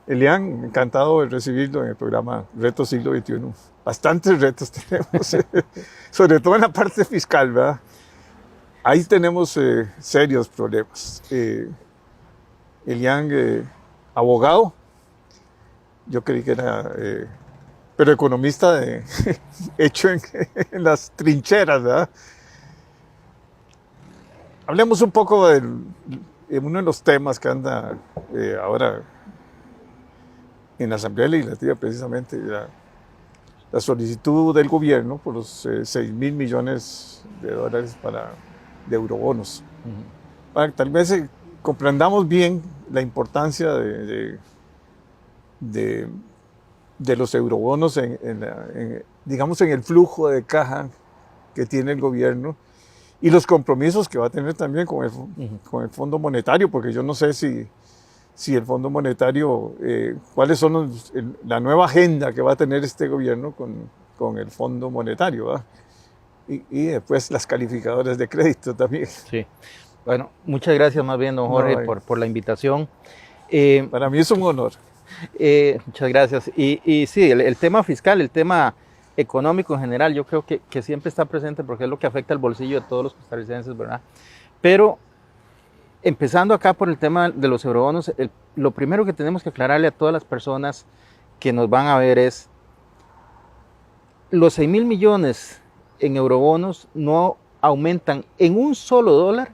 Elian, encantado de recibirlo en el programa Reto Siglo XXI. Bastantes retos tenemos, sobre todo en la parte fiscal, ¿verdad? Ahí tenemos serios problemas. Elian, abogado, yo creí que era, pero economista hecho en las trincheras, ¿verdad? Hablemos un poco de uno de los temas que anda ahora en la Asamblea Legislativa, precisamente, la solicitud del gobierno por los 6.000 millones de dólares de eurobonos. Para que tal vez comprendamos bien la importancia de los eurobonos digamos, en el flujo de caja que tiene el gobierno y los compromisos que va a tener también con el Fondo Monetario, porque yo no sé si el Fondo Monetario, cuáles son la nueva agenda que va a tener este gobierno con el Fondo Monetario, ¿verdad? Y después las calificadoras de crédito también. Sí. Bueno, muchas gracias más bien, don Jorge, por la invitación. Para mí es un honor. Muchas gracias. Y sí, el tema fiscal, el tema económico en general, yo creo que siempre está presente porque es lo que afecta el bolsillo de todos los costarricenses, ¿verdad? Pero empezando acá por el tema de los eurobonos, lo primero que tenemos que aclararle a todas las personas que nos van a ver es los 6.000 millones en eurobonos no aumentan en un solo dólar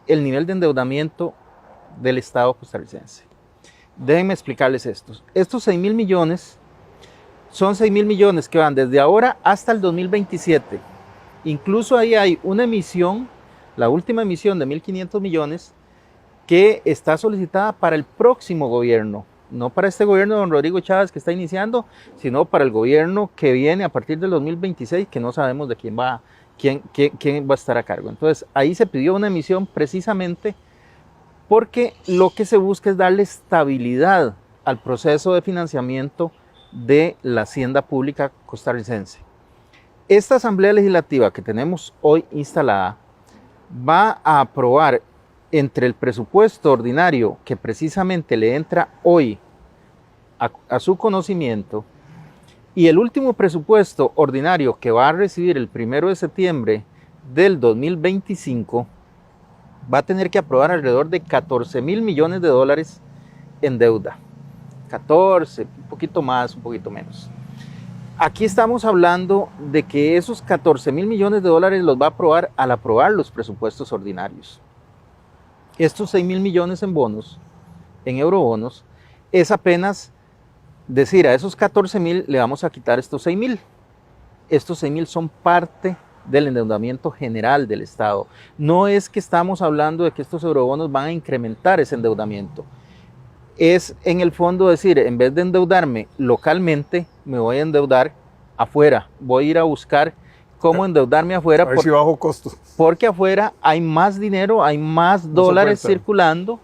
el nivel de endeudamiento del Estado costarricense. Déjenme explicarles esto. Estos 6.000 millones son 6.000 millones que van desde ahora hasta el 2027. Incluso ahí hay una emisión, la última emisión de 1.500 millones, que está solicitada para el próximo gobierno. No para este gobierno de don Rodrigo Chávez que está iniciando, sino para el gobierno que viene a partir del 2026, que no sabemos de quién va a estar a cargo. Entonces, ahí se pidió una emisión precisamente porque lo que se busca es darle estabilidad al proceso de financiamiento de la hacienda pública costarricense. Esta Asamblea Legislativa que tenemos hoy instalada va a aprobar entre el presupuesto ordinario que precisamente le entra hoy a su conocimiento y el último presupuesto ordinario que va a recibir el 1 de septiembre del 2025, va a tener que aprobar alrededor de 14.000 millones de dólares en deuda. 14, un poquito más, un poquito menos. Aquí estamos hablando de que esos 14.000 millones de dólares los va a aprobar al aprobar los presupuestos ordinarios. Estos 6.000 millones en bonos, en eurobonos, es apenas decir, a esos 14.000 le vamos a quitar estos 6.000. Estos 6.000 son parte del endeudamiento general del Estado. No es que estamos hablando de que estos eurobonos van a incrementar ese endeudamiento. Es en el fondo decir, en vez de endeudarme localmente, me voy a endeudar afuera. Voy a ir a buscar cómo endeudarme afuera. A ver si bajo costo. Porque afuera hay más dinero, hay más dólares circulando,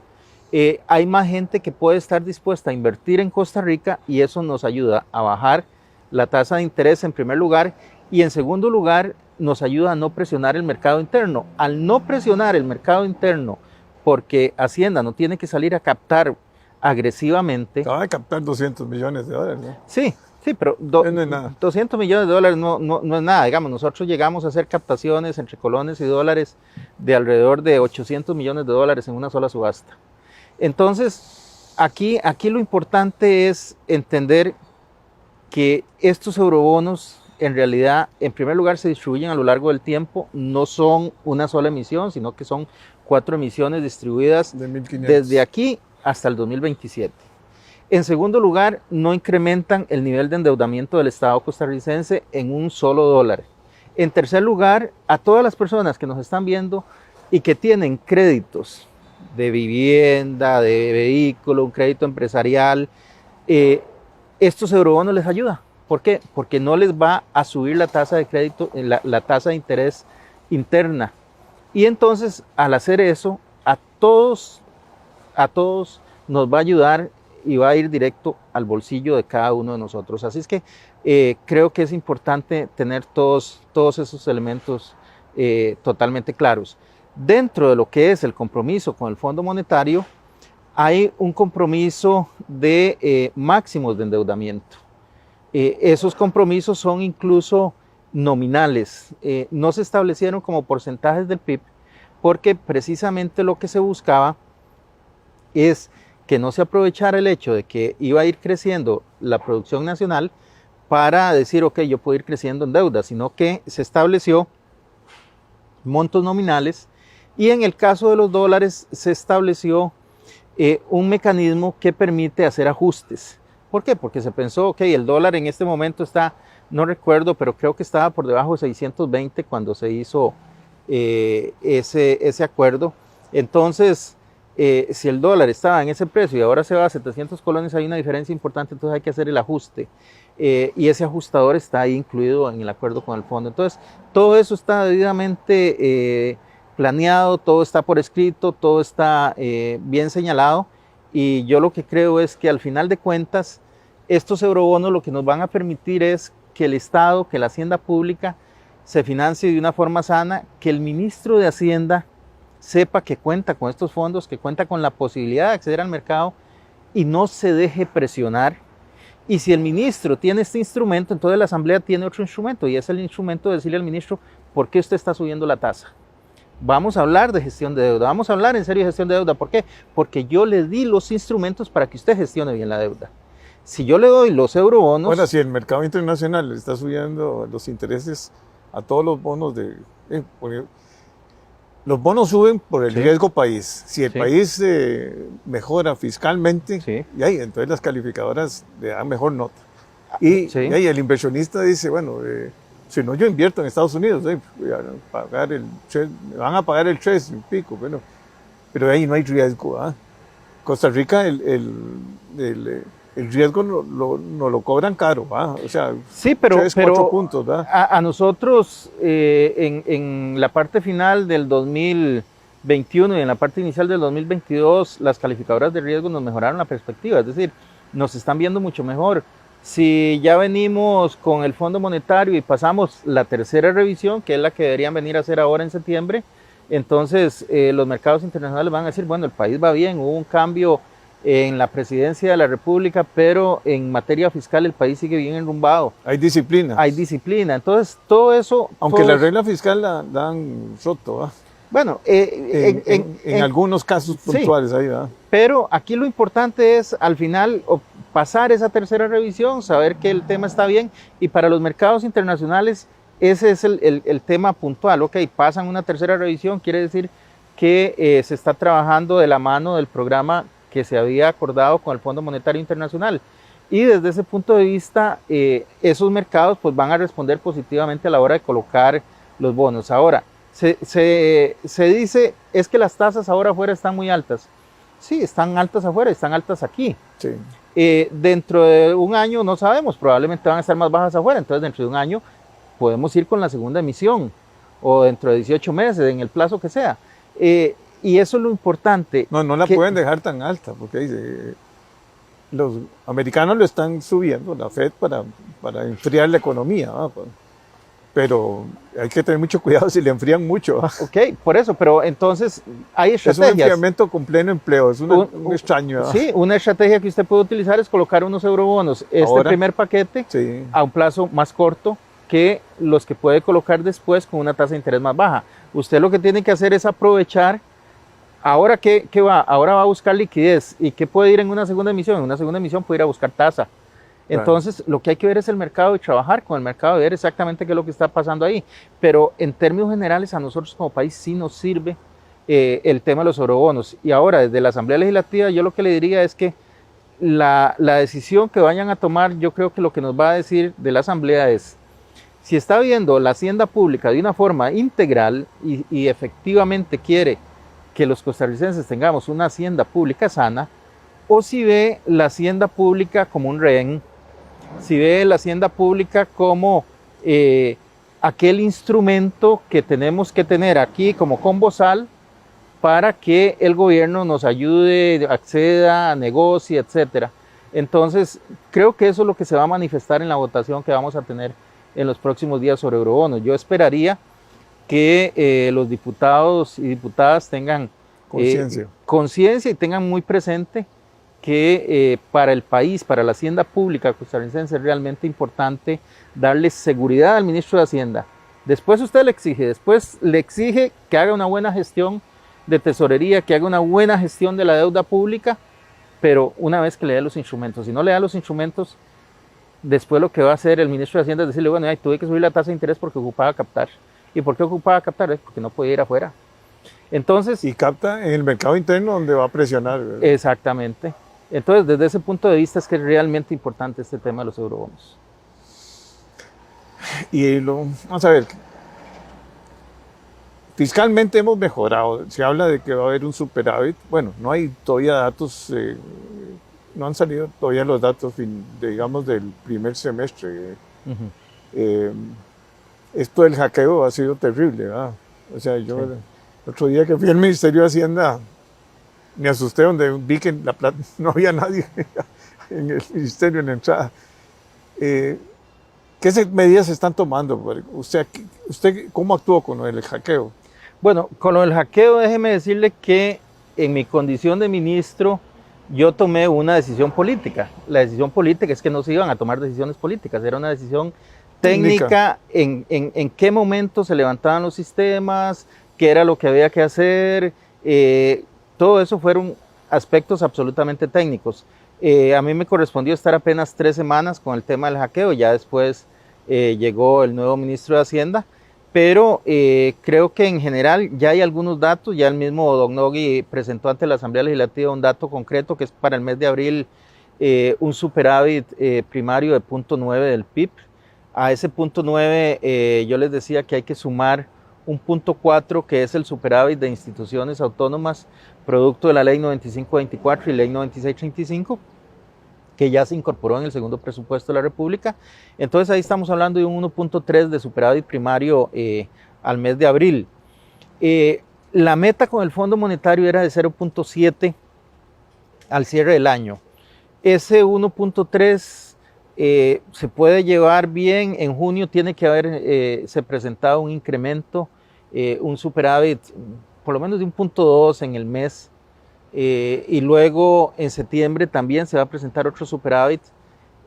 hay más gente que puede estar dispuesta a invertir en Costa Rica y eso nos ayuda a bajar la tasa de interés en primer lugar y en segundo lugar nos ayuda a no presionar el mercado interno. Al no presionar el mercado interno, porque Hacienda no tiene que salir a captar agresivamente. Acaba de captar 200 millones de dólares, ¿no? Sí, pero no es nada. 200 millones de dólares no es nada. Digamos, nosotros llegamos a hacer captaciones entre colones y dólares de alrededor de 800 millones de dólares en una sola subasta. Entonces, aquí lo importante es entender que estos eurobonos en realidad, en primer lugar, se distribuyen a lo largo del tiempo, no son una sola emisión, sino que son 4 emisiones distribuidas desde aquí hasta el 2027. En segundo lugar, no incrementan el nivel de endeudamiento del Estado costarricense en un solo dólar. En tercer lugar, a todas las personas que nos están viendo y que tienen créditos de vivienda, de vehículo, un crédito empresarial, estos eurobonos les ayudan. ¿Por qué? Porque no les va a subir la tasa de crédito, la tasa de interés interna. Y entonces, al hacer eso, a todos nos va a ayudar y va a ir directo al bolsillo de cada uno de nosotros. Así es que creo que es importante tener todos esos elementos totalmente claros. Dentro de lo que es el compromiso con el Fondo Monetario, hay un compromiso de máximos de endeudamiento. Esos compromisos son incluso nominales, no se establecieron como porcentajes del PIB porque precisamente lo que se buscaba es que no se aprovechara el hecho de que iba a ir creciendo la producción nacional para decir, ok, yo puedo ir creciendo en deuda, sino que se estableció montos nominales y en el caso de los dólares se estableció un mecanismo que permite hacer ajustes. ¿Por qué? Porque se pensó, ok, el dólar en este momento está, no recuerdo, pero creo que estaba por debajo de 620 cuando se hizo ese acuerdo. Entonces, si el dólar estaba en ese precio y ahora se va a 700 colones, hay una diferencia importante, entonces hay que hacer el ajuste. Y ese ajustador está ahí incluido en el acuerdo con el fondo. Entonces, todo eso está debidamente planeado, todo está por escrito, todo está bien señalado. Y yo lo que creo es que al final de cuentas, estos eurobonos lo que nos van a permitir es que el Estado, que la Hacienda Pública se financie de una forma sana, que el ministro de Hacienda sepa que cuenta con estos fondos, que cuenta con la posibilidad de acceder al mercado y no se deje presionar. Y si el ministro tiene este instrumento, entonces la Asamblea tiene otro instrumento y es el instrumento de decirle al ministro, ¿por qué usted está subiendo la tasa? Vamos a hablar de gestión de deuda, vamos a hablar en serio de gestión de deuda. ¿Por qué? Porque yo le di los instrumentos para que usted gestione bien la deuda. Si yo le doy los eurobonos... Bueno, si el mercado internacional le está subiendo los intereses a todos los bonos los bonos suben por el riesgo país. Si el país mejora fiscalmente, y ahí, entonces las calificadoras le dan mejor nota. Y ahí el inversionista dice, bueno, si no yo invierto en Estados Unidos, me van a pagar el 3 y pico, bueno, pero ahí no hay riesgo. Costa Rica el riesgo no lo cobran caro, o sea, sí, pero 4 puntos. A nosotros en la parte final del 2021 y en la parte inicial del 2022, las calificadoras de riesgo nos mejoraron la perspectiva, es decir, nos están viendo mucho mejor. Si ya venimos con el Fondo Monetario y pasamos la tercera revisión, que es la que deberían venir a hacer ahora en septiembre, entonces los mercados internacionales van a decir, bueno, el país va bien, hubo un cambio en la presidencia de la República, pero en materia fiscal el país sigue bien enrumbado. Hay disciplina. Hay disciplina. Entonces, todo eso... Aunque la regla fiscal la han roto, Bueno, en algunos casos puntuales, sí, ahí va. Pero aquí lo importante es, al final, pasar esa tercera revisión, saber que el tema está bien, y para los mercados internacionales, ese es el tema puntual. Ok, pasan una tercera revisión, quiere decir que se está trabajando de la mano del programa que se había acordado con el Fondo Monetario Internacional. Y desde ese punto de vista, esos mercados pues, van a responder positivamente a la hora de colocar los bonos. Ahora, se dice, es que las tasas ahora afuera están muy altas. Sí, están altas afuera, están altas aquí. Sí. Dentro de un año no sabemos, probablemente van a estar más bajas afuera, entonces dentro de un año podemos ir con la segunda emisión, o dentro de 18 meses, en el plazo que sea. Y eso es lo importante. No la pueden dejar tan alta, porque los americanos lo están subiendo, la Fed, para enfriar la economía, pero hay que tener mucho cuidado si le enfrían mucho. Ok, por eso, pero entonces hay estrategias. Es un enfriamiento con pleno empleo, es un extraño. Sí, una estrategia que usted puede utilizar es colocar unos eurobonos, primer paquete, sí, a un plazo más corto que los que puede colocar después con una tasa de interés más baja. Usted lo que tiene que hacer es aprovechar. Ahora, ¿qué va? Ahora va a buscar liquidez. ¿Y qué puede ir en una segunda emisión? En una segunda emisión puede ir a buscar tasa. Entonces, lo que hay que ver es el mercado y trabajar con el mercado y ver exactamente qué es lo que está pasando ahí. Pero en términos generales, a nosotros como país sí nos sirve el tema de los eurobonos. Y ahora, desde la Asamblea Legislativa, yo lo que le diría es que la decisión que vayan a tomar, yo creo que lo que nos va a decir de la Asamblea es, si está viendo la hacienda pública de una forma integral y efectivamente quiere que los costarricenses tengamos una hacienda pública sana, o si ve la hacienda pública como un rehén, si ve la hacienda pública como aquel instrumento que tenemos que tener aquí como con bozal para que el gobierno nos ayude, acceda, negocie, etc. Entonces, creo que eso es lo que se va a manifestar en la votación que vamos a tener en los próximos días sobre eurobonos. Yo esperaría que los diputados y diputadas tengan Conciencia. Conciencia, y tengan muy presente que para el país, para la hacienda pública costarricense, es realmente importante darle seguridad al ministro de Hacienda. Después usted después le exige que haga una buena gestión de tesorería, que haga una buena gestión de la deuda pública, pero una vez que le dé los instrumentos. Si no le da los instrumentos, después lo que va a hacer el ministro de Hacienda es decirle, bueno, tuve que subir la tasa de interés porque ocupaba captar. ¿Y por qué ocupaba captar? Porque no podía ir afuera. Entonces, y capta en el mercado interno donde va a presionar, ¿verdad? Exactamente. Entonces, desde ese punto de vista es que es realmente importante este tema de los eurobonos. Y vamos a ver, fiscalmente hemos mejorado, se habla de que va a haber un superávit, bueno, no hay todavía datos, no han salido todavía los datos, digamos, del primer semestre. Esto del hackeo ha sido terrible, ¿verdad? O sea, yo el otro día que fui al Ministerio de Hacienda, me asusté donde vi que en la plata no había nadie en el ministerio en la entrada. ¿Qué medidas se están tomando? ¿Usted cómo actuó con el hackeo? Bueno, con lo del hackeo, déjeme decirle que en mi condición de ministro, yo tomé una decisión política. La decisión política es que no se iban a tomar decisiones políticas, era una decisión técnica en qué momento se levantaban los sistemas, qué era lo que había que hacer. Todo eso fueron aspectos absolutamente técnicos. A mí me correspondió estar apenas 3 semanas con el tema del hackeo, ya después llegó el nuevo ministro de Hacienda, pero creo que en general ya hay algunos datos, ya el mismo Don Nogui presentó ante la Asamblea Legislativa un dato concreto que es para el mes de abril un superávit primario de 0.9 del PIB. A ese 0.9 yo les decía que hay que sumar un 0.4 que es el superávit de instituciones autónomas producto de la ley 9524 y ley 9635 que ya se incorporó en el segundo presupuesto de la República. Entonces ahí estamos hablando de un 1.3 de superávit primario al mes de abril. La meta con el Fondo Monetario era de 0.7 al cierre del año. Ese 1.3 se puede llevar bien. En junio tiene que haber se presentado un incremento, un superávit por lo menos de 1.2 en el mes, y luego en septiembre también se va a presentar otro superávit.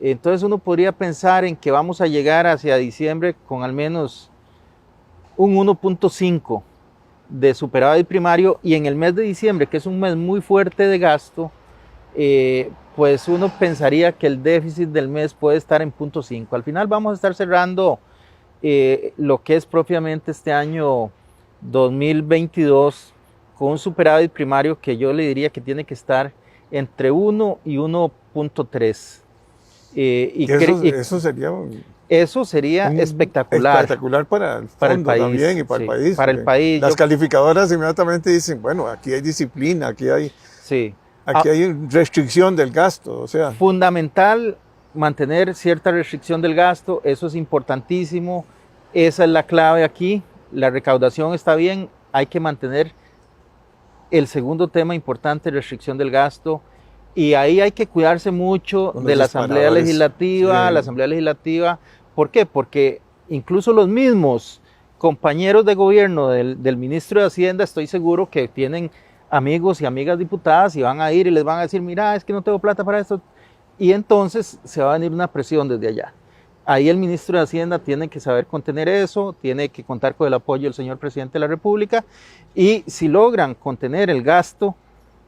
Entonces uno podría pensar en que vamos a llegar hacia diciembre con al menos un 1.5 de superávit primario, y en el mes de diciembre, que es un mes muy fuerte de gasto, pues uno pensaría que el déficit del mes puede estar en 0.5. Al final vamos a estar cerrando lo que es propiamente este año 2022 con un superávit primario que yo le diría que tiene que estar entre 1 y 1.3. Eso sería espectacular. Espectacular para el fondo, el país, también y para el país. Para el país. Las calificadoras inmediatamente dicen, bueno, aquí hay disciplina, aquí hay restricción del gasto. O sea, fundamental mantener cierta restricción del gasto, eso es importantísimo. Esa es la clave aquí. La recaudación está bien, hay que mantener el segundo tema importante, restricción del gasto, y ahí hay que cuidarse mucho de la Asamblea Legislativa, ¿por qué? Porque incluso los mismos compañeros de gobierno del ministro de Hacienda, estoy seguro que tienen amigos y amigas diputadas y van a ir y les van a decir, mira, es que no tengo plata para esto, y entonces se va a venir una presión desde allá. Ahí el ministro de Hacienda tiene que saber contener eso, tiene que contar con el apoyo del señor presidente de la República, y si logran contener el gasto,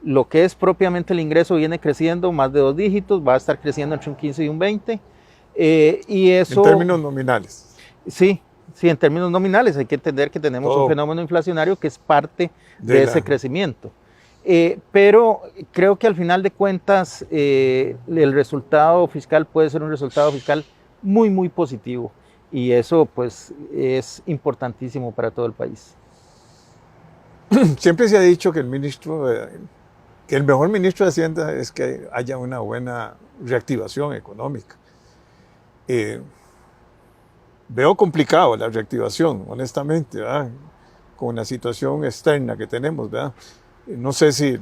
lo que es propiamente el ingreso viene creciendo más de 2 dígitos, va a estar creciendo entre un 15 y un 20. Y eso, en términos nominales. Sí, en términos nominales hay que entender que tenemos un fenómeno inflacionario que es parte de ese crecimiento. Pero creo que al final de cuentas el resultado fiscal puede ser un resultado fiscal muy, muy positivo, y eso pues es importantísimo para todo el país. Siempre se ha dicho que el mejor ministro de Hacienda es que haya una buena reactivación económica. Veo complicado la reactivación, honestamente, ¿verdad? Con la situación externa que tenemos, ¿verdad? No sé si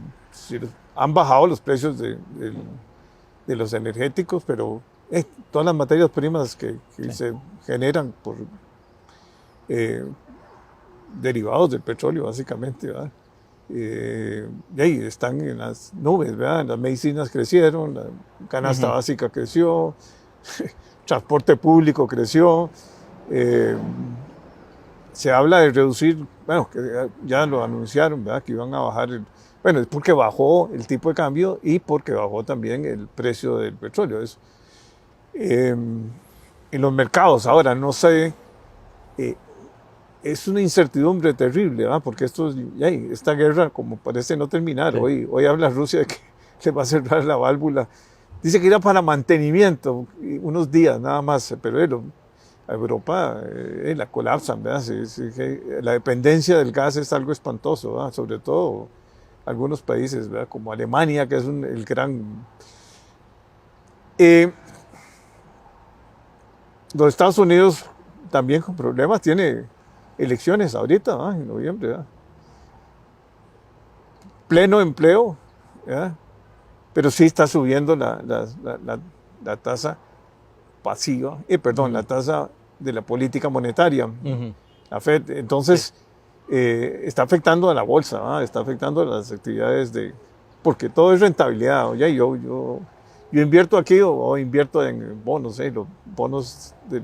han bajado los precios de los energéticos, pero todas las materias primas que se generan por derivados del petróleo, básicamente, ¿verdad? Y ahí están en las nubes, ¿verdad? Las medicinas crecieron, la canasta básica creció, transporte público creció. Se habla de reducir, bueno, que ya lo anunciaron, ¿verdad? Que iban a bajar bueno, es porque bajó el tipo de cambio y porque bajó también el precio del petróleo. Eso. En los mercados ahora, no sé, es una incertidumbre terrible, ¿verdad? Porque esta guerra como parece no terminar. Sí. Hoy habla Rusia de que le va a cerrar la válvula. Dice que era para mantenimiento, unos días nada más, pero a Europa la colapsan, ¿verdad? La dependencia del gas es algo espantoso, ¿verdad? Sobre todo algunos países, ¿verdad? Como Alemania, que es el gran... los Estados Unidos también con problemas, tiene elecciones ahorita, ¿verdad? En noviembre, ¿verdad? Pleno empleo, ¿verdad? Pero sí está subiendo la tasa pasiva, la tasa de la política monetaria, la Fed. Entonces, está afectando a la bolsa, ¿verdad? Está afectando a las actividades porque todo es rentabilidad. Oye, yo invierto aquí o invierto en bonos, los bonos de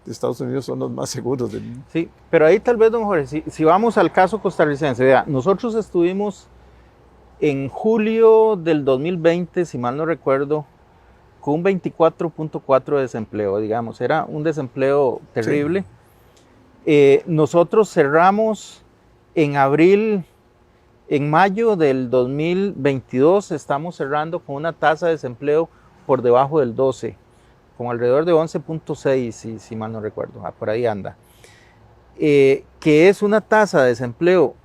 Estados Unidos son los más seguros. Sí, pero ahí tal vez, don Jorge, si vamos al caso costarricense, vea, nosotros estuvimos en julio del 2020, si mal no recuerdo, con un 24.4 de desempleo, digamos, era un desempleo terrible. Sí. Nosotros cerramos en mayo del 2022, estamos cerrando con una tasa de desempleo por debajo del 12, con alrededor de 11.6, si mal no recuerdo, por ahí anda. Que es una tasa de desempleo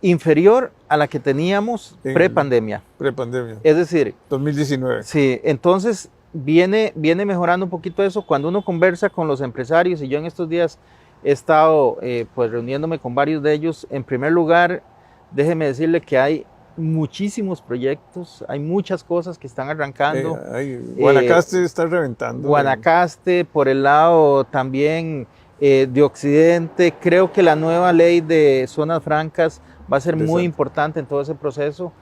inferior a la que teníamos pre-pandemia. Pre-pandemia. Es decir, 2019. Sí, entonces viene mejorando un poquito eso. Cuando uno conversa con los empresarios, y yo en estos días he estado pues reuniéndome con varios de ellos, en primer lugar, déjeme decirle que hay muchísimos proyectos, hay muchas cosas que están arrancando. Guanacaste está reventando. Guanacaste, por el lado también de Occidente. Creo que la nueva ley de zonas francas va a ser muy importante en todo ese proceso.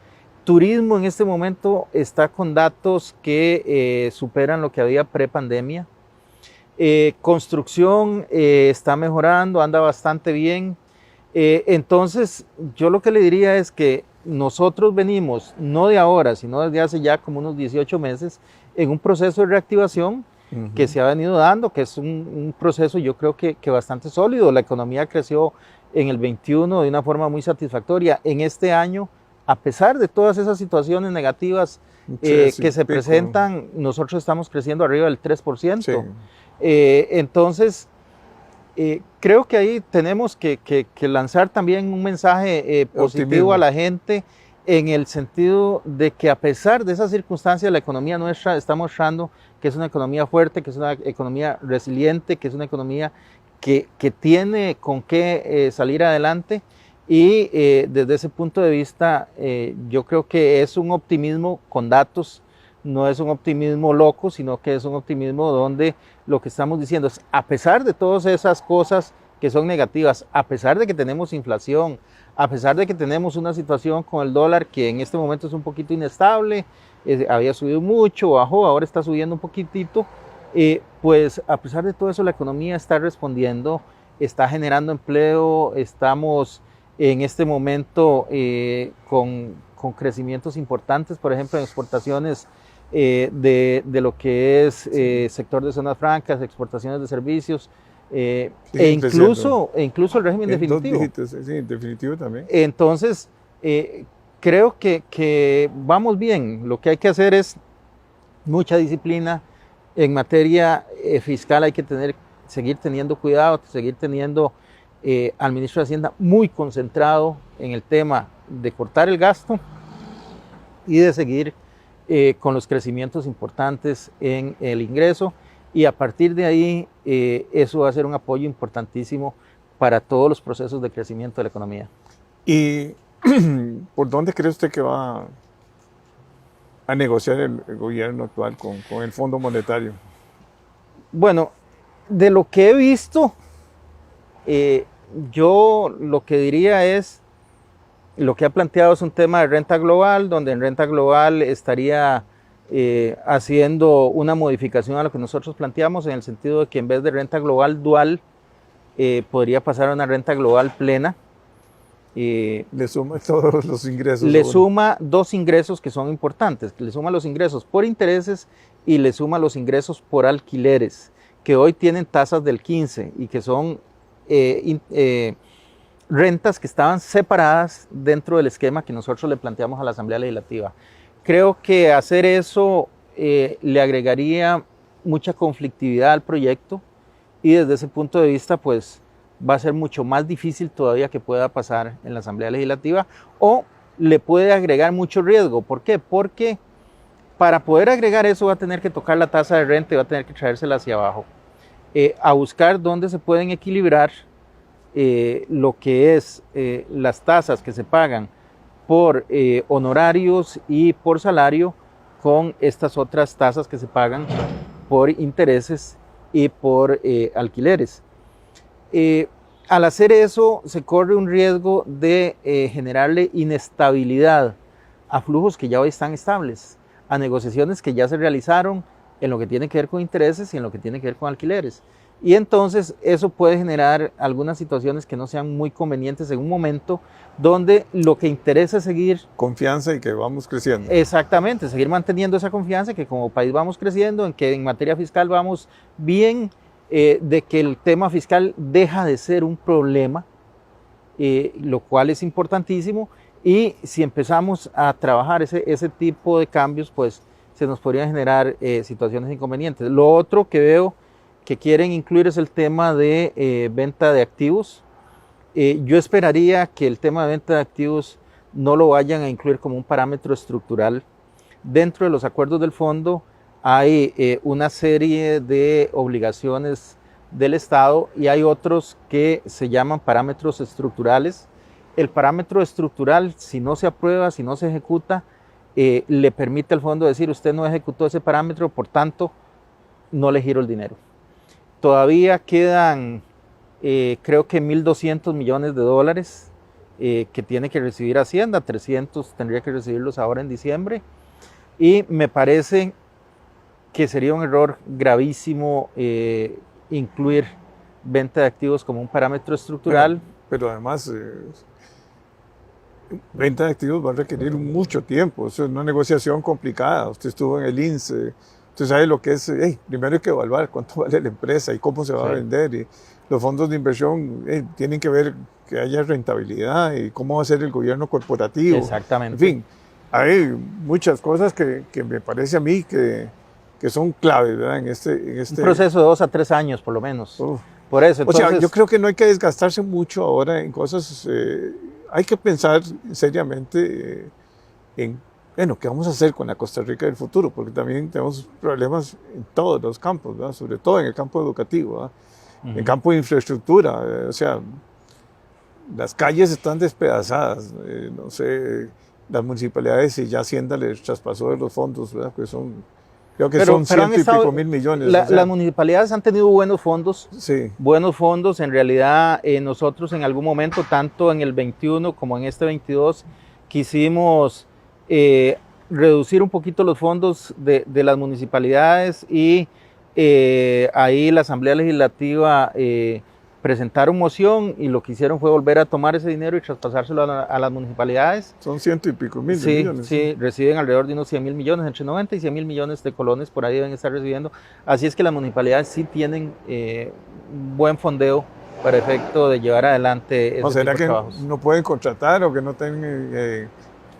Turismo en este momento está con datos que superan lo que había pre-pandemia. Construcción está mejorando, anda bastante bien. Entonces, yo lo que le diría es que nosotros venimos, no de ahora, sino desde hace ya como unos 18 meses, en un proceso de reactivación que se ha venido dando, que es un proceso yo creo que bastante sólido. La economía creció en el 21 de una forma muy satisfactoria. En este año, a pesar de todas esas situaciones negativas que se presentan, nosotros estamos creciendo arriba del 3%. Sí. Entonces, creo que ahí tenemos que lanzar también un mensaje positivo a la gente, en el sentido de que a pesar de esas circunstancias, la economía nuestra está mostrando que es una economía fuerte, que es una economía resiliente, que es una economía que tiene con qué salir adelante. Y desde ese punto de vista, yo creo que es un optimismo con datos, no es un optimismo loco, sino que es un optimismo donde lo que estamos diciendo es, a pesar de todas esas cosas que son negativas, a pesar de que tenemos inflación, a pesar de que tenemos una situación con el dólar que en este momento es un poquito inestable, había subido mucho, bajó, ahora está subiendo un poquitito, pues a pesar de todo eso la economía está respondiendo, está generando empleo, estamos en este momento con crecimientos importantes, por ejemplo en exportaciones de lo que es sector de zonas francas, exportaciones de servicios, incluso el régimen definitivo. Dígitos, sí, definitivo también. Entonces, creo que vamos bien. Lo que hay que hacer es mucha disciplina. En materia fiscal hay que seguir teniendo cuidado, seguir teniendo al ministro de Hacienda muy concentrado en el tema de cortar el gasto y de seguir con los crecimientos importantes en el ingreso, y a partir de ahí eso va a ser un apoyo importantísimo para todos los procesos de crecimiento de la economía. ¿Y por dónde cree usted que va a negociar el gobierno actual con el Fondo Monetario? Bueno, de lo que he visto, yo lo que diría es lo que ha planteado es un tema de renta global, donde en renta global estaría haciendo una modificación a lo que nosotros planteamos, en el sentido de que en vez de renta global dual, podría pasar a una renta global plena. Le suma todos los ingresos. Le suma dos ingresos que son importantes. Le suma los ingresos por intereses y le suma los ingresos por alquileres, que hoy tienen tasas del 15 y que son rentas que estaban separadas dentro del esquema que nosotros le planteamos a la Asamblea Legislativa. Creo que hacer eso le agregaría mucha conflictividad al proyecto y desde ese punto de vista pues va a ser mucho más difícil todavía que pueda pasar en la Asamblea Legislativa o le puede agregar mucho riesgo. ¿Por qué? Porque para poder agregar eso va a tener que tocar la tasa de renta y va a tener que traérsela hacia abajo. A buscar dónde se pueden equilibrar lo que es las tasas que se pagan por honorarios y por salario con estas otras tasas que se pagan por intereses y por alquileres. Al hacer eso se corre un riesgo de generarle inestabilidad a flujos que ya hoy están estables, a negociaciones que ya se realizaron en lo que tiene que ver con intereses y en lo que tiene que ver con alquileres. Y entonces eso puede generar algunas situaciones que no sean muy convenientes en un momento donde lo que interesa es seguir... Confianza y que vamos creciendo. Exactamente, seguir manteniendo esa confianza, que como país vamos creciendo, en que en materia fiscal vamos bien, de que el tema fiscal deja de ser un problema, lo cual es importantísimo, y si empezamos a trabajar ese tipo de cambios, pues se nos podrían generar situaciones inconvenientes. Lo otro que veo que quieren incluir es el tema de venta de activos. Yo esperaría que el tema de venta de activos no lo vayan a incluir como un parámetro estructural. Dentro de los acuerdos del fondo hay una serie de obligaciones del Estado y hay otros que se llaman parámetros estructurales. El parámetro estructural, si no se aprueba, si no se ejecuta, le permite al fondo decir: usted no ejecutó ese parámetro, por tanto no le giro el dinero. Todavía quedan, creo que 1.200 millones de dólares que tiene que recibir Hacienda, 300 tendría que recibirlos ahora en diciembre, y me parece que sería un error gravísimo incluir venta de activos como un parámetro estructural. Pero además, venta de activos va a requerir mucho tiempo, eso es una negociación complicada. Usted estuvo en el INSE. Usted sabe lo que es, primero hay que evaluar cuánto vale la empresa y cómo se va a vender. Y los fondos de inversión tienen que ver que haya rentabilidad y cómo va a ser el gobierno corporativo. Exactamente. En fin, hay muchas cosas que me parece a mí que son claves, ¿verdad? En este un proceso de 2 a 3 años por lo menos. Por eso, entonces... O sea, yo creo que no hay que desgastarse mucho ahora en cosas. Hay que pensar seriamente en... Bueno, ¿qué vamos a hacer con la Costa Rica del futuro? Porque también tenemos problemas en todos los campos, ¿verdad? Sobre todo en el campo educativo, ¿verdad? En el campo de infraestructura. O sea, las calles están despedazadas. No sé, las municipalidades, si ya Hacienda les traspasó de los fondos, ¿verdad? Que son, creo que son 100 y pico mil millones. O sea, las municipalidades han tenido buenos fondos. Sí. Buenos fondos. En realidad, nosotros en algún momento, tanto en el 21 como en este 22, quisimos... reducir un poquito los fondos de las municipalidades y ahí la Asamblea Legislativa presentaron moción y lo que hicieron fue volver a tomar ese dinero y traspasárselo a las municipalidades. Son 100 y pico mil millones. Sí, reciben alrededor de unos 100.000 millones, entre 90 y 100.000 millones de colones por ahí deben estar recibiendo. Así es que las municipalidades sí tienen buen fondeo para efecto de llevar adelante ese ¿Será tipo de que trabajos. no pueden contratar o que no tienen...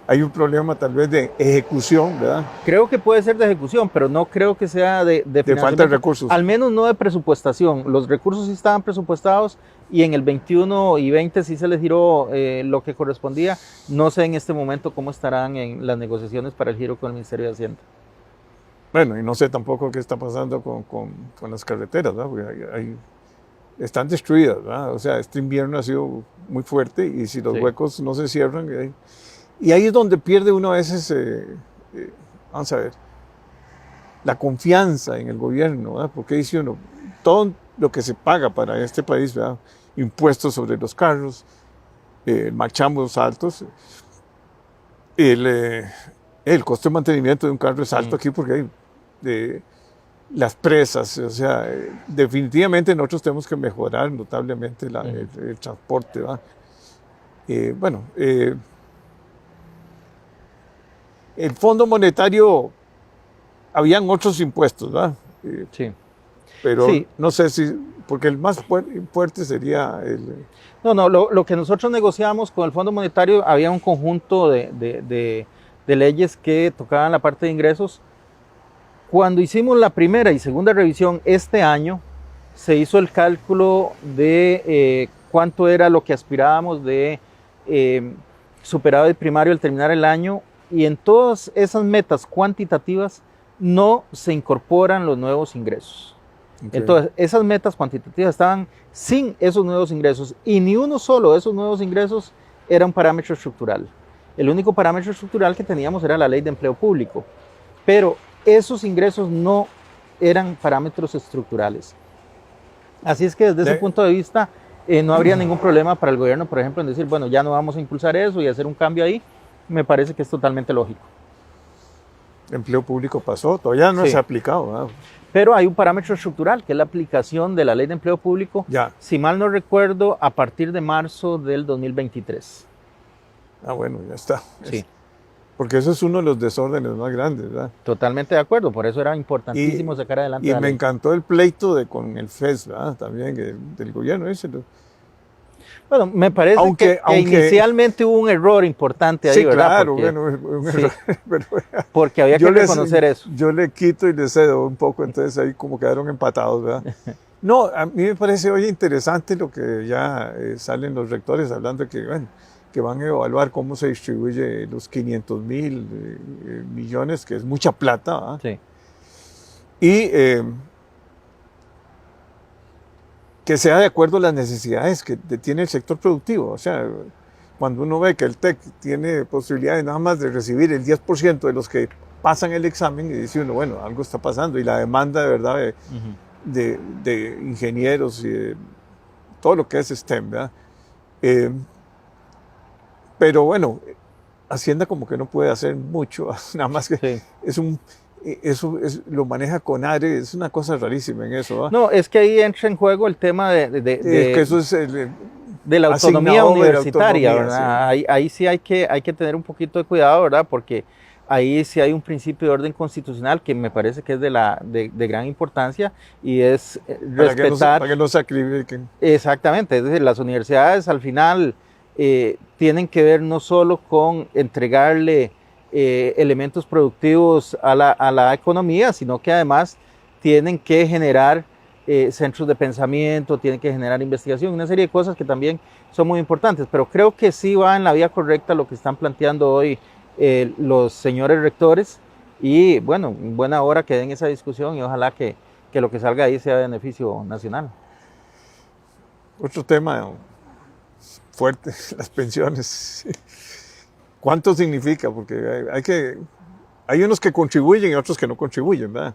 hay un problema tal vez de ejecución, ¿verdad? Creo que puede ser de ejecución, pero no creo que sea de falta de recursos. Al menos no de presupuestación. Los recursos sí estaban presupuestados y en el 21 y 20 sí se les giró lo que correspondía. No sé en este momento cómo estarán en las negociaciones para el giro con el Ministerio de Hacienda. Bueno, y no sé tampoco qué está pasando con las carreteras, ¿verdad? Porque están destruidas, ¿verdad? O sea, este invierno ha sido muy fuerte y si los huecos no se cierran... Y ahí es donde pierde uno a veces, vamos a ver, la confianza en el gobierno, ¿verdad? Porque dice uno, todo lo que se paga para este país, ¿verdad? Impuestos sobre los carros, marchamos altos. El costo de mantenimiento de un carro es alto aquí porque hay las presas, o sea, definitivamente nosotros tenemos que mejorar notablemente el transporte, ¿va? Bueno, el Fondo Monetario, habían otros impuestos, ¿va? Sí. Pero Sí. no sé si, porque el más fuerte sería No, lo que nosotros negociamos con el Fondo Monetario, había un conjunto de leyes que tocaban la parte de ingresos. Cuando hicimos la primera y segunda revisión este año, se hizo el cálculo de cuánto era lo que aspirábamos de superávit primario al terminar el año, y en todas esas metas cuantitativas no se incorporan los nuevos ingresos. Okay. Entonces, esas metas cuantitativas estaban sin esos nuevos ingresos, y ni uno solo de esos nuevos ingresos era un parámetro estructural. El único parámetro estructural que teníamos era la Ley de Empleo Público, pero esos ingresos no eran parámetros estructurales. Así es que desde ese punto de vista no habría ningún problema para el gobierno, por ejemplo, en decir, bueno, ya no vamos a impulsar eso y hacer un cambio ahí. Me parece que es totalmente lógico. Empleo público pasó, todavía no se ha aplicado, ¿verdad? Pero hay un parámetro estructural, que es la aplicación de la Ley de Empleo Público, si mal no recuerdo, a partir de marzo del 2023. Ah, bueno, ya está. Sí. Porque eso es uno de los desórdenes más grandes, ¿verdad? Totalmente de acuerdo, por eso era importantísimo sacar adelante la ley. Y me encantó el pleito con el FES, ¿verdad? También del gobierno ese. Bueno, me parece que inicialmente hubo un error importante ahí, sí, ¿verdad? Claro, porque, bueno, un error. Pero, porque había que reconocer eso. Yo le quito y le cedo un poco, entonces ahí como quedaron empatados, ¿verdad? No, a mí me parece hoy interesante lo que ya salen los rectores hablando de que, bueno, que van a evaluar cómo se distribuye los 500,000 millones, que es mucha plata, ¿verdad? Sí. Y que sea de acuerdo a las necesidades que tiene el sector productivo. O sea, cuando uno ve que el TEC tiene posibilidades nada más de recibir el 10% de los que pasan el examen, y dice uno, bueno, algo está pasando, y la demanda de verdad de ingenieros y de todo lo que es STEM, ¿verdad? Pero bueno, Hacienda como que no puede hacer mucho, nada más que eso lo maneja CONARE, es una cosa rarísima en eso, ¿verdad? No, es que ahí entra en juego el tema que eso es de la autonomía universitaria, autonomía, ¿verdad? Sí. Ahí sí hay que tener un poquito de cuidado, ¿verdad? Porque ahí sí hay un principio de orden constitucional que me parece que es de gran importancia, y es respetar... Para que no sacrifiquen. Exactamente, es decir, las universidades al final tienen que ver no solo con entregarle elementos productivos a la economía, sino que además tienen que generar centros de pensamiento, tienen que generar investigación, una serie de cosas que también son muy importantes, pero creo que sí va en la vía correcta lo que están planteando hoy los señores rectores, y bueno, en buena hora que den esa discusión, y ojalá que lo que salga ahí sea de beneficio nacional. Otro tema fuerte, las pensiones. ¿Cuánto significa? Porque hay unos que contribuyen y otros que no contribuyen, ¿verdad?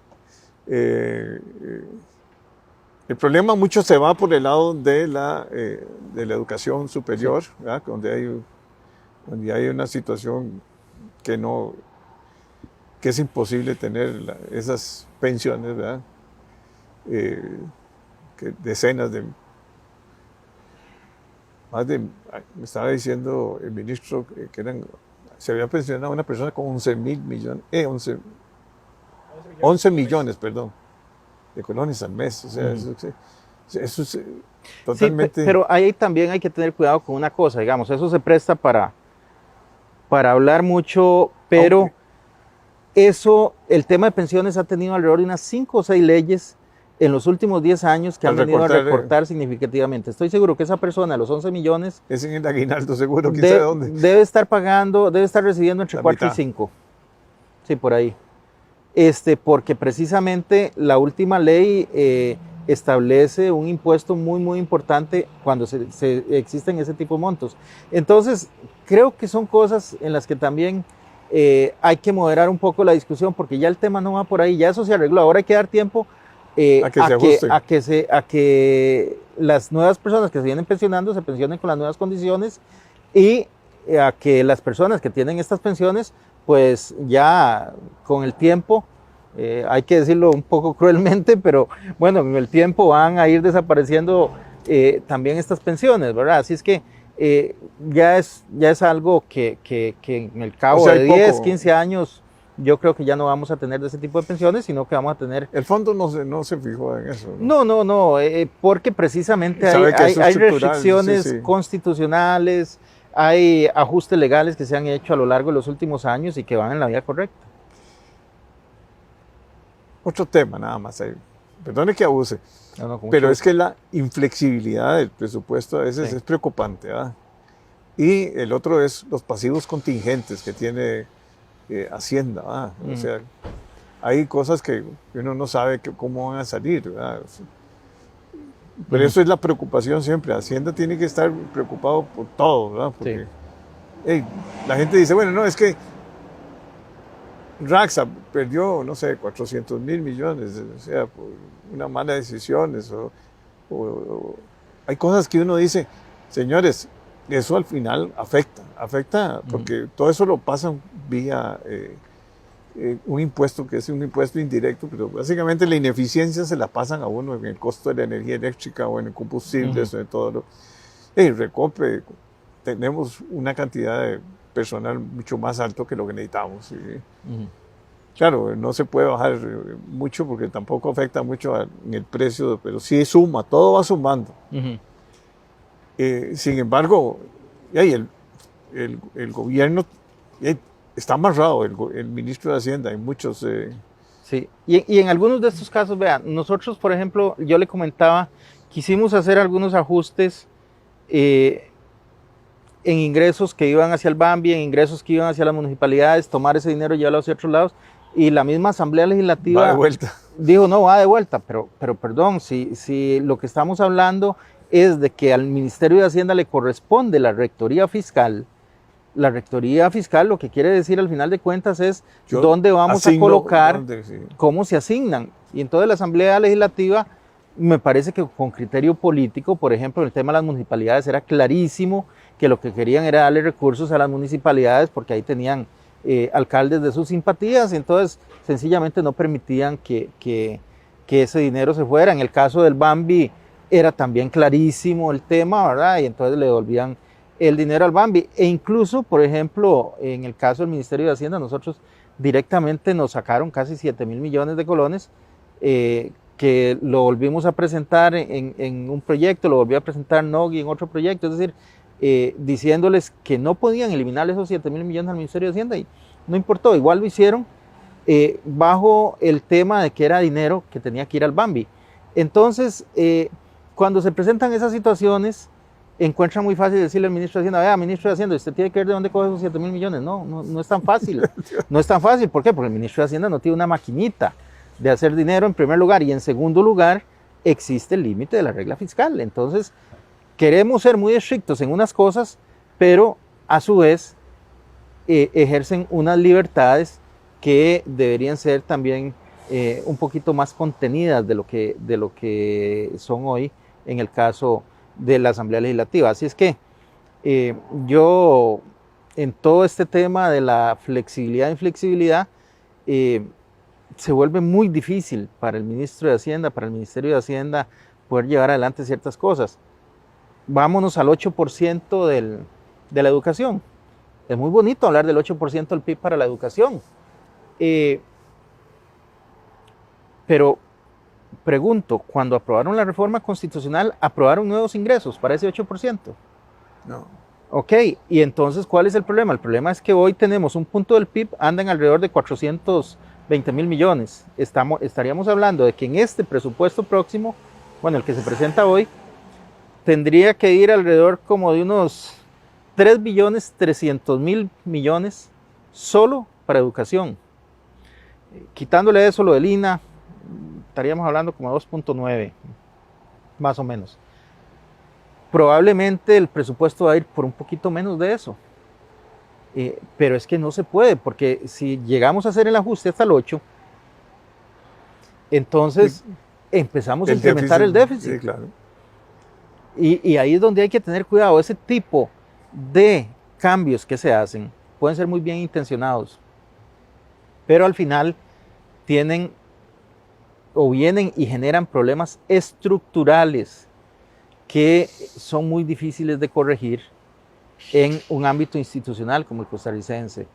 El problema mucho se va por el lado de la educación superior, ¿verdad? Donde hay una situación que es imposible tener esas pensiones, ¿verdad? Que decenas de... me estaba diciendo el ministro que se había pensionado una persona con 11 millones, perdón, de colones al mes. O sea, eso es totalmente... Sí, pero ahí también hay que tener cuidado con una cosa, digamos, eso se presta para hablar mucho, pero el tema de pensiones ha tenido alrededor de unas 5 o 6 leyes en los últimos 10 años que han venido a recortar significativamente. Estoy seguro que esa persona, los 11 millones... Es en el aguinaldo, seguro, quién sabe dónde. Debe estar recibiendo entre 4 y 5. Sí, por ahí. Porque precisamente la última ley establece un impuesto muy, muy importante cuando existen ese tipo de montos. Entonces, creo que son cosas en las que también hay que moderar un poco la discusión, porque ya el tema no va por ahí, ya eso se arregló. Ahora hay que dar tiempo a que las nuevas personas que se vienen pensionando se pensionen con las nuevas condiciones, y a que las personas que tienen estas pensiones, pues ya con el tiempo, hay que decirlo un poco cruelmente, pero bueno, con el tiempo van a ir desapareciendo también estas pensiones, ¿verdad? Así es que ya es algo que en el cabo de 10, 15 años, yo creo que ya no vamos a tener de ese tipo de pensiones, sino que vamos a tener... El fondo no se fijó en eso, ¿no? No, porque precisamente hay restricciones constitucionales, hay ajustes legales que se han hecho a lo largo de los últimos años y que van en la vía correcta. Otro tema nada más, perdone que abuse, pero es que la inflexibilidad del presupuesto a veces es preocupante, ¿verdad? Y el otro es los pasivos contingentes que tiene Hacienda, ¿verdad? O sea, hay cosas que uno no sabe cómo van a salir, ¿verdad? Pero eso es la preocupación siempre. Hacienda tiene que estar preocupado por todo, ¿verdad? Porque la gente dice, bueno, no, es que Raxa perdió, no sé, 400 mil millones, o sea, por una mala decisión. Hay cosas que uno dice, señores, eso al final afecta porque todo eso lo pasan vía un impuesto que es un impuesto indirecto, pero básicamente la ineficiencia se la pasan a uno en el costo de la energía eléctrica o en el combustible, eso de todo lo... Recope, tenemos una cantidad de personal mucho más alto que lo que necesitamos. Claro, no se puede bajar mucho porque tampoco afecta mucho en el precio, pero sí suma, todo va sumando. Sin embargo, el gobierno está amarrado, el ministro de Hacienda, en muchos... Sí, y en algunos de estos casos, vean, nosotros, por ejemplo, yo le comentaba, quisimos hacer algunos ajustes en ingresos que iban hacia el BAMBI, en ingresos que iban hacia las municipalidades, tomar ese dinero y llevarlo hacia otros lados, y la misma Asamblea Legislativa va de vuelta. Dijo, no, va de vuelta, pero perdón, si lo que estamos hablando es de que al Ministerio de Hacienda le corresponde la rectoría fiscal lo que quiere decir al final de cuentas es dónde vamos a colocar, cómo se asignan. Y entonces la Asamblea Legislativa, me parece que con criterio político, por ejemplo, en el tema de las municipalidades era clarísimo que lo que querían era darle recursos a las municipalidades porque ahí tenían alcaldes de sus simpatías, y entonces sencillamente no permitían que ese dinero se fuera. En el caso del BAMBI era también clarísimo el tema, ¿verdad? Y entonces le devolvían el dinero al BAMBI. E incluso, por ejemplo, en el caso del Ministerio de Hacienda, nosotros directamente nos sacaron casi 7 mil millones de colones, que lo volvimos a presentar en un proyecto, lo volvió a presentar Nogui en otro proyecto, es decir, diciéndoles que no podían eliminar esos 7 mil millones al Ministerio de Hacienda, y no importó, igual lo hicieron, bajo el tema de que era dinero que tenía que ir al BAMBI. Entonces, cuando se presentan esas situaciones, encuentran muy fácil decirle al ministro de Hacienda, vea, ministro de Hacienda, usted tiene que ver de dónde coge esos 7 mil millones. No es tan fácil. No es tan fácil. ¿Por qué? Porque el ministro de Hacienda no tiene una maquinita de hacer dinero en primer lugar, y en segundo lugar existe el límite de la regla fiscal. Entonces queremos ser muy estrictos en unas cosas, pero a su vez ejercen unas libertades que deberían ser también un poquito más contenidas de lo que son hoy en el caso de la Asamblea Legislativa. Así es que yo en todo este tema de la flexibilidad e inflexibilidad, se vuelve muy difícil para el ministro de Hacienda, para el Ministerio de Hacienda, poder llevar adelante ciertas cosas. Vámonos al 8% de la educación. Es muy bonito hablar del 8% del PIB para la educación. Pero pregunto, cuando aprobaron la reforma constitucional, ¿aprobaron nuevos ingresos para ese 8%? No. Ok, y entonces, ¿cuál es el problema? El problema es que hoy tenemos un punto del PIB, andan alrededor de 420 mil millones. Estaríamos hablando de que en este presupuesto próximo, bueno, el que se presenta hoy, tendría que ir alrededor como de unos 3 billones 300 mil millones solo para educación. Quitándole eso lo del INA, estaríamos hablando como 2.9, más o menos. Probablemente el presupuesto va a ir por un poquito menos de eso. Pero es que no se puede, porque si llegamos a hacer el ajuste hasta el 8, entonces empezamos a incrementar el déficit. Sí, claro. Y ahí es donde hay que tener cuidado. Ese tipo de cambios que se hacen pueden ser muy bien intencionados, pero al final tienen o vienen y generan problemas estructurales que son muy difíciles de corregir en un ámbito institucional como el costarricense.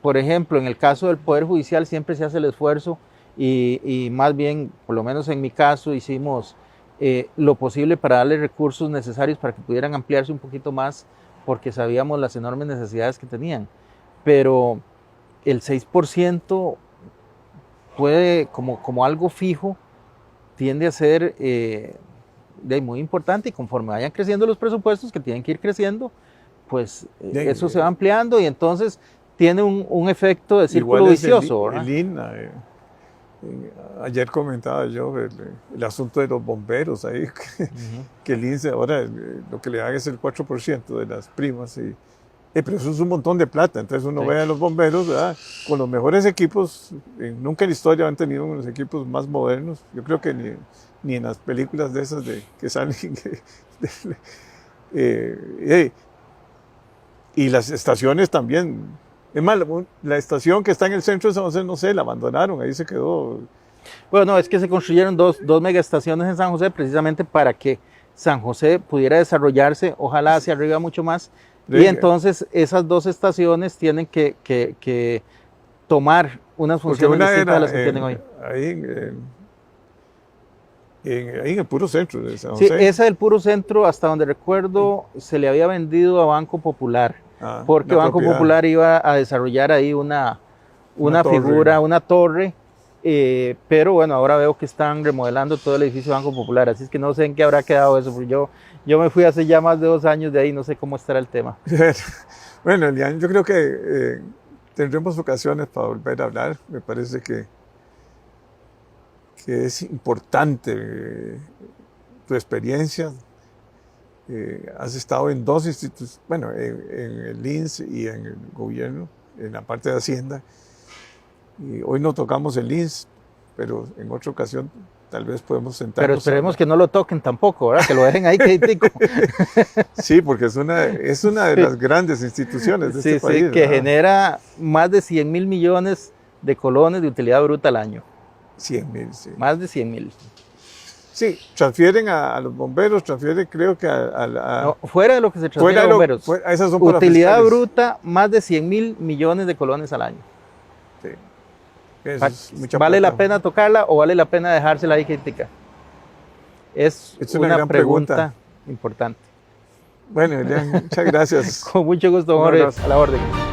Por ejemplo, en el caso del Poder Judicial siempre se hace el esfuerzo y más bien, por lo menos en mi caso, hicimos lo posible para darle recursos necesarios para que pudieran ampliarse un poquito más porque sabíamos las enormes necesidades que tenían. Pero el 6% puede, como algo fijo, tiende a ser muy importante y conforme vayan creciendo los presupuestos, que tienen que ir creciendo, pues eso se va ampliando y entonces tiene un efecto de círculo vicioso. El INA, ayer comentaba yo el asunto de los bomberos ahí, que el INSE ahora lo que le dan es el 4% de las primas, pero eso es un montón de plata. Entonces uno ve a los bomberos, ¿verdad?, con los mejores equipos. Nunca en la historia han tenido unos equipos más modernos. Yo creo que ni en las películas de esas que salen. Y las estaciones también. Es más, la estación que está en el centro de San José, no sé, la abandonaron, ahí se quedó. Bueno, no, es que se construyeron dos megaestaciones en San José precisamente para que San José pudiera desarrollarse, ojalá hacia arriba mucho más. Y entonces esas dos estaciones tienen que tomar unas funciones distintas de las que tienen hoy. Ahí en el puro centro de San José. Sí, esa del puro centro, hasta donde recuerdo, se le había vendido a Banco Popular, porque Banco Popular iba a desarrollar ahí una figura, una torre, pero bueno, ahora veo que están remodelando todo el edificio de Banco Popular, así es que no sé en qué habrá quedado eso, porque yo me fui hace ya más de 2 años de ahí, no sé cómo estará el tema. Bueno, Elian, yo creo que tendremos ocasiones para volver a hablar. Me parece que es importante tu experiencia. Has estado en 2 institutos, bueno, en el INS y en el gobierno, en la parte de Hacienda. Y hoy no tocamos el INS, pero en otra ocasión tal vez podemos sentarnos. Pero esperemos que no lo toquen tampoco, ¿verdad? Que lo dejen ahí quietico. Sí, porque es una de las grandes instituciones de este país. Sí, que genera más de 100,000 millones de colones de utilidad bruta al año. 100,000, sí. Más de 100,000. Sí, transfieren a los bomberos, transfieren creo que no, fuera de lo que se transfiere a bomberos. Esas son utilidad bruta, más de 100,000 millones de colones al año. Sí. Es mucha ¿Vale plata. la pena tocarla o vale la pena dejársela ahí crítica? Es una gran pregunta importante. Bueno, Elian, muchas gracias. Con mucho gusto, Jorge, a la orden.